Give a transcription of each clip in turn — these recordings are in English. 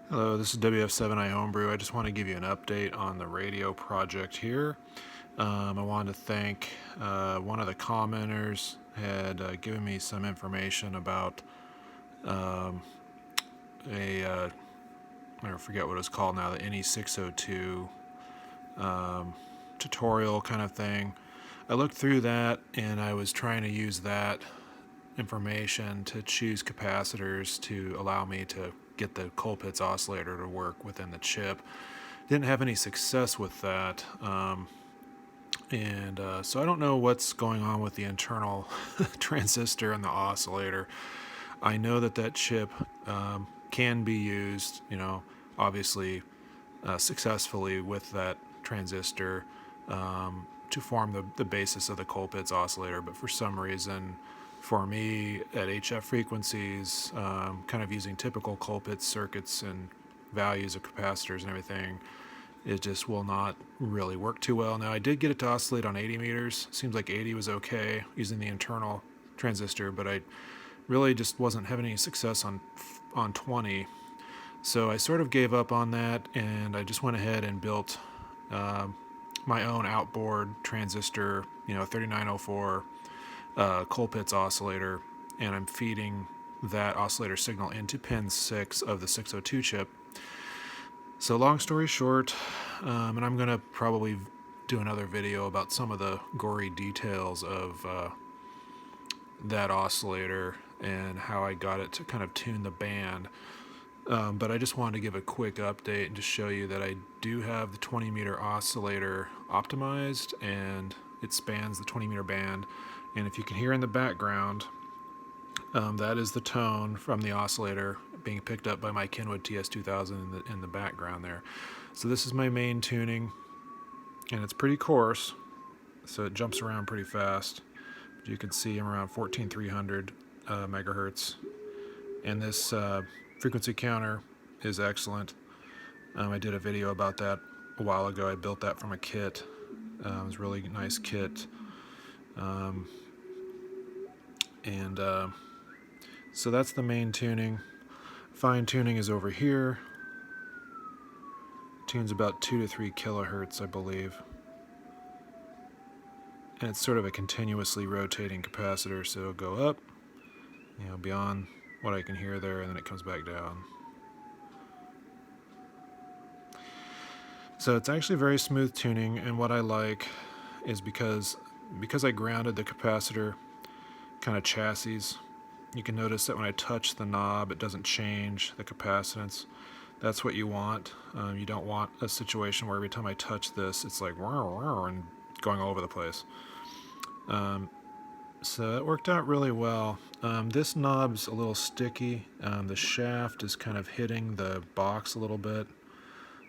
Hello, this is WF7i Homebrew. I just want to give you an update on the radio project here. I wanted to thank one of the commenters had given me some information about um, a I forget what it's called now, the NE602 tutorial kind of thing. I looked through that and I was trying to use that information to choose capacitors to allow me to get the Colpitts oscillator to work within the chip. Didn't have any success with that, and so I don't know what's going on with the internal transistor and the oscillator. I know that that chip can be used, obviously successfully with that transistor to form the basis of the Colpitts oscillator, but for some reason, for me at HF frequencies, kind of using typical Colpitts circuits and values of capacitors and everything, it just will not really work too well. Now I did get it to oscillate on 80 meters. Seems like 80 was okay using the internal transistor, but I really just wasn't having any success on 20. So I sort of gave up on that, and I just went ahead and built my own outboard transistor, 3904 Colpitts oscillator, and I'm feeding that oscillator signal into pin 6 of the 602 chip. So long story short, and I'm going to probably do another video about some of the gory details of that oscillator and how I got it to kind of tune the band. But I just wanted to give a quick update and just show you that I do have the 20 meter oscillator optimized, and it spans the 20 meter band. And if you can hear in the background, that is the tone from the oscillator being picked up by my Kenwood TS2000 in the background there. So this is my main tuning, and it's pretty coarse, so it jumps around pretty fast. But you can see I'm around 14300 megahertz, and this frequency counter is excellent. I did a video about that a while ago. I built that from a kit. It was a really nice kit. So that's the main tuning. Fine tuning is over here. Tunes about 2 to 3 kilohertz, I believe. And it's sort of a continuously rotating capacitor, so it'll go up, beyond what I can hear there, and then it comes back down. So it's actually very smooth tuning, and what I like is because I grounded the capacitor kind of chassis, you can notice that when I touch the knob, it doesn't change the capacitance. That's what you want. You don't want a situation where every time I touch this, it's like and going all over the place. So it worked out really well. This knob's a little sticky. The shaft is kind of hitting the box a little bit,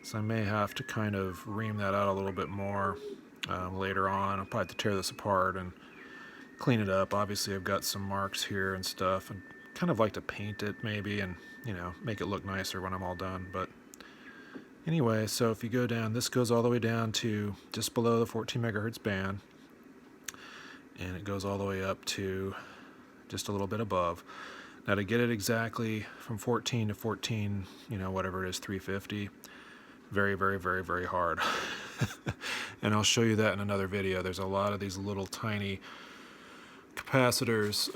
so I may have to kind of ream that out a little bit more later on. I'll probably have to tear this apart and clean it up. Obviously I've got some marks here and stuff, and kind of like to paint it maybe and make it look nicer when I'm all done. But anyway, so if you go down, this goes all the way down to just below the 14 megahertz band, and it goes all the way up to just a little bit above. Now to get it exactly from 14 to 14, whatever it is, 350, very, very, very, very hard. And I'll show you that in another video. There's a lot of these little tiny capacitors,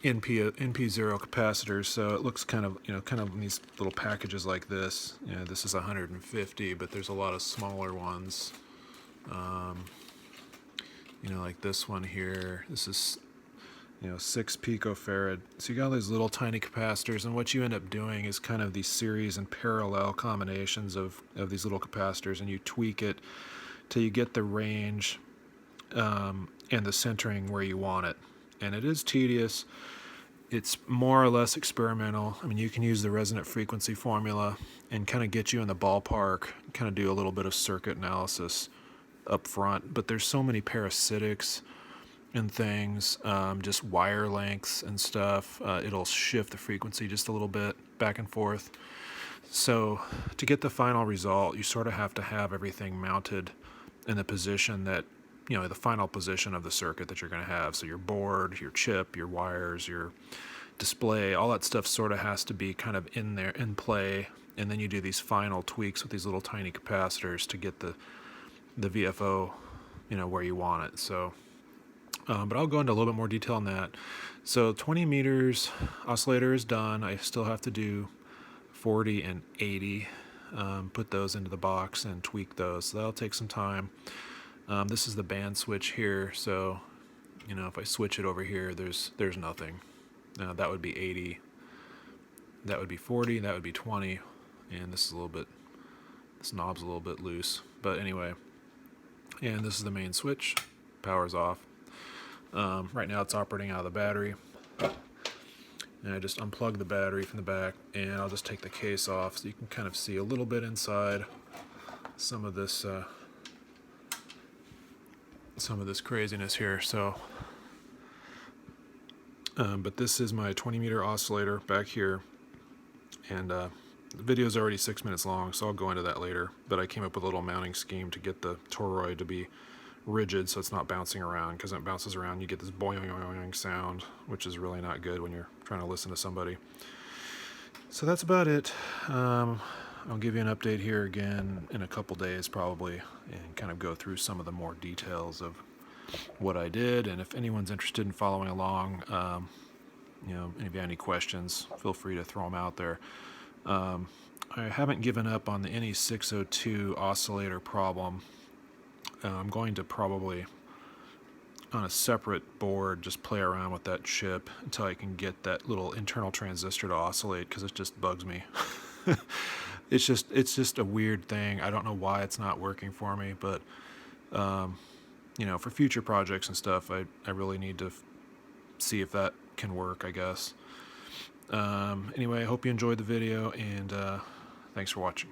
NP0 capacitors, so it looks kind of in these little packages like this. This is 150, but there's a lot of smaller ones, like this one here. This is 6 picofarad. So you got all these little tiny capacitors, and what you end up doing is kind of these series and parallel combinations of these little capacitors, and you tweak it till you get the range and the centering where you want it. And it is tedious. It's more or less experimental. I mean, you can use the resonant frequency formula and kind of get you in the ballpark, kind of do a little bit of circuit analysis up front, but there's so many parasitics and things, just wire lengths and stuff. It'll shift the frequency just a little bit back and forth. So to get the final result, you sort of have to have everything mounted in the position that the final position of the circuit that you're going to have. So your board, your chip, your wires, your display, all that stuff sort of has to be kind of in there, in play, and then you do these final tweaks with these little tiny capacitors to get the VFO, where you want it. So, but I'll go into a little bit more detail on that. So 20 meters oscillator is done. I still have to do 40 and 80, put those into the box and tweak those. So that'll take some time. This is the band switch here, so if I switch it over here, there's nothing. That would be 80, that would be 40, that would be 20, and this knob's a little bit loose. But anyway, and this is the main switch, power's off. Right now it's operating out of the battery. And I just unplug the battery from the back, and I'll just take the case off so you can kind of see a little bit inside some of this craziness here. So, but this is my 20 meter oscillator back here, and the video is already 6 minutes long, so I'll go into that later. But I came up with a little mounting scheme to get the toroid to be rigid so it's not bouncing around, because when it bounces around you get this boing sound, which is really not good when you're trying to listen to somebody. So that's about it. I'll give you an update here again in a couple days probably, and kind of go through some of the more details of what I did. And if anyone's interested in following along, and if you have any questions, feel free to throw them out there. I haven't given up on the NE602 oscillator problem. I'm going to probably, on a separate board, just play around with that chip until I can get that little internal transistor to oscillate, because it just bugs me. It's just a weird thing. I don't know why it's not working for me, but for future projects and stuff, I really need to see if that can work, I guess. Anyway, I hope you enjoyed the video, and thanks for watching.